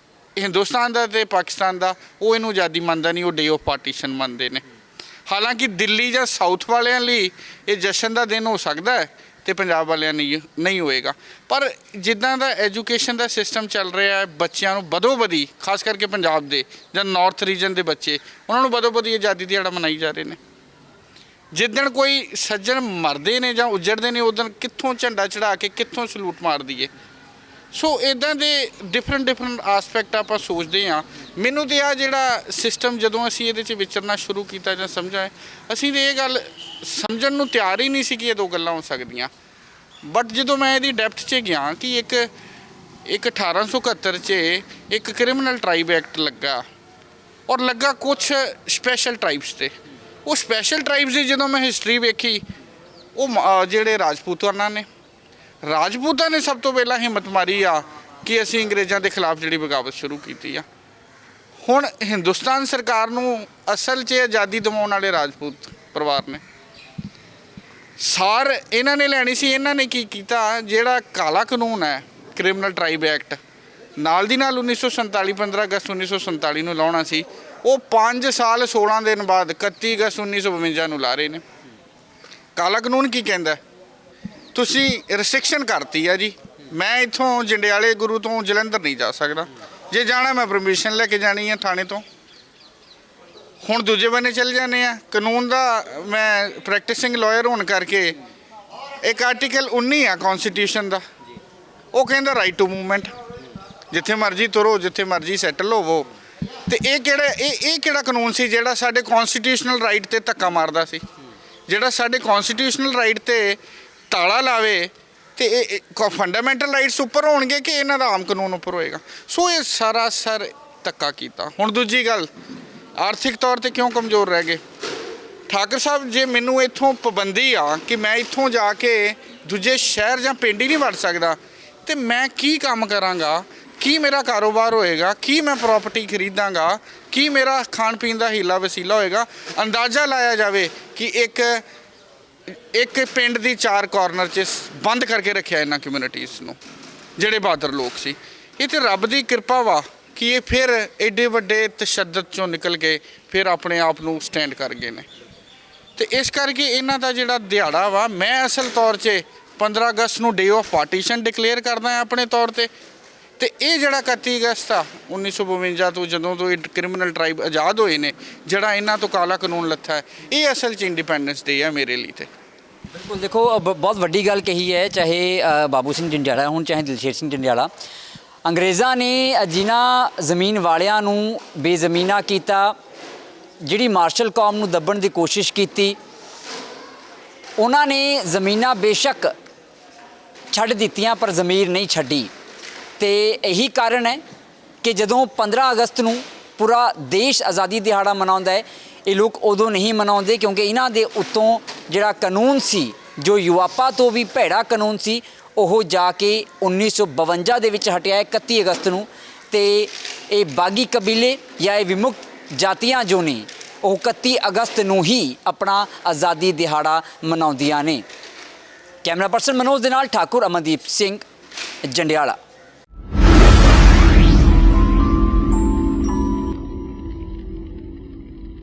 ਹਿੰਦੁਸਤਾਨ ਦਾ ਤੇ ਪਾਕਿਸਤਾਨ ਦਾ, ਉਹ ਇਹਨੂੰ ਆਜ਼ਾਦੀ ਮੰਨਦਾ ਨਹੀਂ, ਉਹ ਡੇ ਆਫ ਪਾਰਟੀਸ਼ਨ ਮੰਨਦੇ ਨੇ। ਹਾਲਾਂਕਿ ਦਿੱਲੀ ਜਾਂ ਸਾਊਥ ਵਾਲਿਆਂ ਲਈ ਇਹ ਜਸ਼ਨ ਦਾ ਦਿਨ ਹੋ ਸਕਦਾ ਹੈ ਤੇ ਪੰਜਾਬ ਵਾਲਿਆਂ ਨਹੀਂ ਹੋਏਗਾ। ਪਰ ਜਿੱਦਾਂ ਦਾ ਐਜੂਕੇਸ਼ਨ ਦਾ ਸਿਸਟਮ ਚੱਲ ਰਿਹਾ ਹੈ, ਬੱਚਿਆਂ ਨੂੰ ਬਦੋ-ਬਦੀ, ਖਾਸ ਕਰਕੇ ਪੰਜਾਬ ਦੇ ਜਾਂ ਨਾਰਥ ਰੀਜਨ ਦੇ ਬੱਚੇ, ਉਹਨਾਂ ਨੂੰ ਬਦੋ-ਬਦੀ ਆਜ਼ਾਦੀ ਦਿਹਾੜਾ ਮਨਾਈ ਜਾ ਰਹੇ ਨੇ। ਜਿੱਦਣ ਕੋਈ ਸੱਜਣ ਮਰਦੇ ਨੇ ਜਾਂ ਉੱਜੜਦੇ ਨੇ, ਉਦੋਂ ਕਿੱਥੋਂ ਝੰਡਾ ਚੜਾ ਕੇ ਕਿੱਥੋਂ ਸਲੂਟ ਮਾਰ ਦਈਏ। ਸੋ ਇੱਦਾਂ ਦੇ ਡਿਫਰੈਂਟ ਆਸਪੈਕਟ ਆਪਾਂ ਸੋਚਦੇ ਹਾਂ। ਮੈਨੂੰ ਤਾਂ ਆ ਜਿਹੜਾ ਸਿਸਟਮ ਜਦੋਂ ਅਸੀਂ ਇਹਦੇ 'ਚ ਵਿਚਰਨਾ ਸ਼ੁਰੂ ਕੀਤਾ ਜਾਂ ਸਮਝਿਆ, ਅਸੀਂ ਤਾਂ ਇਹ ਗੱਲ ਸਮਝਣ ਨੂੰ ਤਿਆਰ ਹੀ ਨਹੀਂ ਸੀ ਕਿ ਇਹ ਦੋ ਗੱਲਾਂ ਹੋ ਸਕਦੀਆਂ। ਬਟ ਜਦੋਂ ਮੈਂ ਇਹਦੀ ਡੈਪਥ 'ਚ ਗਿਆ ਕਿ ਇੱਕ 1871 'ਚ ਇੱਕ ਕ੍ਰਿਮੀਨਲ ਟਰਾਈਬ ਐਕਟ ਲੱਗਾ, ਔਰ ਲੱਗਾ ਕੁਛ ਸਪੈਸ਼ਲ ਟਰਾਈਬਸ 'ਤੇ। ਉਹ ਸਪੈਸ਼ਲ ਟਰਾਈਬਸ ਦੀ ਜਦੋਂ ਮੈਂ ਹਿਸਟਰੀ ਵੇਖੀ, ਉਹ ਜਿਹੜੇ ਰਾਜਪੂਤਾਨਾ ਨੇ ਸਭ ਤੋਂ ਪਹਿਲਾਂ ਹਿੰਮਤ ਮਾਰੀ ਆ ਕਿ ਅਸੀਂ ਅੰਗਰੇਜ਼ਾਂ ਦੇ ਖਿਲਾਫ ਜਿਹੜੀ ਬਗਾਵਤ ਸ਼ੁਰੂ ਕੀਤੀ ਆ। ਹੁਣ ਹਿੰਦੁਸਤਾਨ ਸਰਕਾਰ ਨੂੰ ਅਸਲ 'ਚ ਆਜ਼ਾਦੀ ਦਿਵਾਉਣ ਵਾਲੇ ਰਾਜਪੂਤ ਪਰਿਵਾਰ ਨੇ ਸਾਰ ਇਹਨਾਂ ਨੇ ਲੈਣੀ ਸੀ। ਇਹਨਾਂ ਨੇ ਕੀ ਕੀਤਾ, ਜਿਹੜਾ ਕਾਲਾ ਕਾਨੂੰਨ ਹੈ ਕ੍ਰਿਮੀਨਲ ਟਰਾਈਬ ਐਕਟ, ਨਾਲ ਦੀ ਨਾਲ 1947 15 ਅਗਸਤ 1947 ਨੂੰ ਲਾਉਣਾ ਸੀ, ਉਹ 5 ਸਾਲ 16 ਦਿਨ ਬਾਅਦ 31 ਅਗਸਤ 1952 ਨੂੰ ਲਾ ਰਹੇ ਨੇ। ਕਾਲਾ ਕਾਨੂੰਨ ਕੀ ਕਹਿੰਦਾ, ਤੁਸੀਂ ਰਿਸਟ੍ਰਿਕਸ਼ਨ ਕਰਤੀ ਆ ਜੀ, ਮੈਂ ਇੱਥੋਂ ਜੰਡਿਆਲੇ ਗੁਰੂ ਤੋਂ ਜਲੰਧਰ ਨਹੀਂ ਜਾ ਸਕਦਾ, ਜੇ ਜਾਣਾ ਮੈਂ ਪਰਮਿਸ਼ਨ ਲੈ ਕੇ ਜਾਣੀ ਆ ਥਾਣੇ ਤੋਂ। ਹੁਣ ਦੂਜੇ ਬੰਨੇ ਚਲੇ ਜਾਂਦੇ ਆ ਕਾਨੂੰਨ ਦਾ। ਮੈਂ ਪ੍ਰੈਕਟਿਸਿੰਗ ਲਾਇਰ ਹੋਣ ਕਰਕੇ ਇੱਕ ਆਰਟੀਕਲ 19 ਆ ਕੌਨਸਟੀਟਿਊਸ਼ਨ ਦਾ, ਉਹ ਕਹਿੰਦਾ ਰਾਈਟ ਟੂ ਮੂਵਮੈਂਟ, ਜਿੱਥੇ ਮਰਜ਼ੀ ਤੁਰੋ, ਜਿੱਥੇ ਮਰਜ਼ੀ ਸੈਟਲ ਹੋਵੋ। ਤੇ ਇਹ ਕਿਹੜਾ ਕਾਨੂੰਨ ਸੀ ਜਿਹੜਾ ਸਾਡੇ ਕੌਨਸਟੀਟਿਊਸ਼ਨਲ ਰਾਈਟ ਤੇ ਧੱਕਾ ਮਾਰਦਾ ਸੀ, ਜਿਹੜਾ ਸਾਡੇ ਕੌਨਸਟੀਟਿਊਸ਼ਨਲ ਰਾਈਟ ਤੇ ਤਾਲਾ ਲਾਵੇ। ਤੇ ਇਹ ਫੰਡਾਮੈਂਟਲ ਰਾਈਟਸ ਉੱਪਰ ਹੋਣਗੇ ਕਿ ਇਹਨਾਂ ਦਾ ਆਮ ਕਾਨੂੰਨ ਉੱਪਰ ਹੋਏਗਾ। ਸੋ ਇਹ ਸਰਾਸਰ ਧੱਕਾ ਕੀਤਾ। ਹੁਣ ਦੂਜੀ ਗੱਲ, ਆਰਥਿਕ ਤੌਰ ਤੇ ਕਿਉਂ ਕਮਜ਼ੋਰ ਰਹਿ ਗਏ ਠਾਕਰ ਸਾਹਿਬ? ਜੇ ਮੈਨੂੰ ਇੱਥੋਂ ਪਾਬੰਦੀ ਆ ਕਿ ਮੈਂ ਇੱਥੋਂ ਜਾ ਕੇ ਦੂਜੇ ਸ਼ਹਿਰ ਜਾਂ ਪਿੰਡ ਹੀ ਨਹੀਂ ਵੜ ਸਕਦਾ, ਤੇ ਮੈਂ ਕੀ ਕੰਮ ਕਰਾਂਗਾ, ਕੀ ਮੇਰਾ ਕਾਰੋਬਾਰ ਹੋਏਗਾ, ਕੀ ਮੈਂ ਪ੍ਰਾਪਰਟੀ ਖਰੀਦਾਂਗਾ, ਕੀ ਮੇਰਾ ਖਾਣ ਪੀਣ ਦਾ ਹੀਲਾ ਵਸੀਲਾ ਹੋਏਗਾ। ਅੰਦਾਜ਼ਾ ਲਾਇਆ ਜਾਵੇ ਕਿ ਇੱਕ ਪਿੰਡ ਦੀ 4 ਕਾਰਨਰ 'ਚ ਬੰਦ ਕਰਕੇ ਰੱਖਿਆ ਇਹਨਾਂ ਕਮਿਊਨਿਟੀਜ਼ ਨੂੰ, ਜਿਹੜੇ ਬਹਾਦਰ ਲੋਕ ਸੀ। ਇਹ ਤਾਂ ਰੱਬ ਦੀ ਕਿਰਪਾ ਵਾ ਕਿ ਇਹ ਫਿਰ ਐਡੇ ਵੱਡੇ ਤਸ਼ੱਦਦ 'ਚੋਂ ਨਿਕਲ ਕੇ ਫਿਰ ਆਪਣੇ ਆਪ ਨੂੰ ਸਟੈਂਡ ਕਰ ਗਏ ਨੇ। ਤੇ ਇਸ ਕਰਕੇ ਇਹਨਾਂ ਦਾ ਜਿਹੜਾ ਦਿਹਾੜਾ ਵਾ, ਮੈਂ ਅਸਲ ਤੌਰ 'ਚ 15 ਅਗਸਤ ਨੂੰ ਡੇ ਆਫ ਪਾਰਟੀਸ਼ਨ ਡਿਕਲੇਅਰ ਕਰਦਾ ਹਾਂ ਆਪਣੇ ਤੌਰ ਤੇ। ਤੇ ਇਹ ਜਿਹੜਾ 31 ਅਗਸਤ ਆ 1952 ਤੋਂ, ਜਦੋਂ ਤੋਂ ਇਹ ਕ੍ਰਿਮੀਨਲ ਟਰਾਈਬ ਆਜ਼ਾਦ ਹੋਏ ਨੇ, ਜਿਹੜਾ ਇਹਨਾਂ ਤੋਂ ਕਾਲਾ ਕਾਨੂੰਨ ਲੱਥਾ ਹੈ, ਇਹ ਅਸਲ 'ਚ ਇੰਡੀਪੈਂਡੈਂਸ ਡੇ ਆ ਮੇਰੇ ਲਈ। ਤੇ ਬਿਲਕੁਲ ਦੇਖੋ, ਬਹੁਤ ਵੱਡੀ ਗੱਲ ਕਹੀ ਹੈ, ਚਾਹੇ ਬਾਬੂ ਸਿੰਘ ਜੰਡਿਆਲਾ ਹੋਣ ਚਾਹੇ ਦਿਲਸ਼ੇਰ ਸਿੰਘ ਜੰਡਿਆਲਾ। ਅੰਗਰੇਜ਼ਾਂ ਨੇ ਜਿਨ੍ਹਾਂ ਜ਼ਮੀਨ ਵਾਲਿਆਂ ਨੂੰ ਬੇਜ਼ਮੀਨਾ ਕੀਤਾ, ਜਿਹੜੀ ਮਾਰਸ਼ਲ ਕੌਮ ਨੂੰ ਦੱਬਣ ਦੀ ਕੋਸ਼ਿਸ਼ ਕੀਤੀ, ਉਹਨਾਂ ਨੇ ਜ਼ਮੀਨਾਂ ਬੇਸ਼ੱਕ ਛੱਡ ਦਿੱਤੀਆਂ ਪਰ ਜ਼ਮੀਰ ਨਹੀਂ ਛੱਡੀ। ਤੇ ਇਹੀ ਕਾਰਨ ਹੈ ਕਿ ਜਦੋਂ 15 ਅਗਸਤ ਨੂੰ ਪੂਰਾ ਦੇਸ਼ ਆਜ਼ਾਦੀ ਦਿਹਾੜਾ ਮਨਾਉਂਦਾ ਹੈ, ਇਹ ਲੋਕ ਉਦੋਂ ਨਹੀਂ ਮਨਾਉਂਦੇ ਕਿਉਂਕਿ ਇਹਨਾਂ ਦੇ ਉੱਤੋਂ ਜਿਹੜਾ ਕਾਨੂੰਨ ਸੀ, ਜੋ ਯੂਆਪਾ ਤੋਂ ਵੀ ਭੈੜਾ ਕਾਨੂੰਨ ਸੀ, ਉਹ ਜਾ ਕੇ 1952 ਦੇ ਵਿੱਚ ਹਟਿਆ 31 ਅਗਸਤ ਨੂੰ। ਤੇ ਇਹ ਬਾਗੀ ਕਬੀਲੇ ਜਾਂ ਇਹ ਵਿਮੁਕਤ ਜਾਤੀਆਂ ਜੋ ਨੇ, ਉਹ 31 ਅਗਸਤ ਨੂੰ ਹੀ ਆਪਣਾ ਆਜ਼ਾਦੀ ਦਿਹਾੜਾ ਮਨਾਉਂਦੀਆਂ ਨੇ। ਕੈਮਰਾ ਪਰਸਨ ਮਨੋਜ ਦੇ ਨਾਲ ਠਾਕੁਰ ਅਮਨਦੀਪ ਸਿੰਘ, ਜੰਡਿਆਲਾ।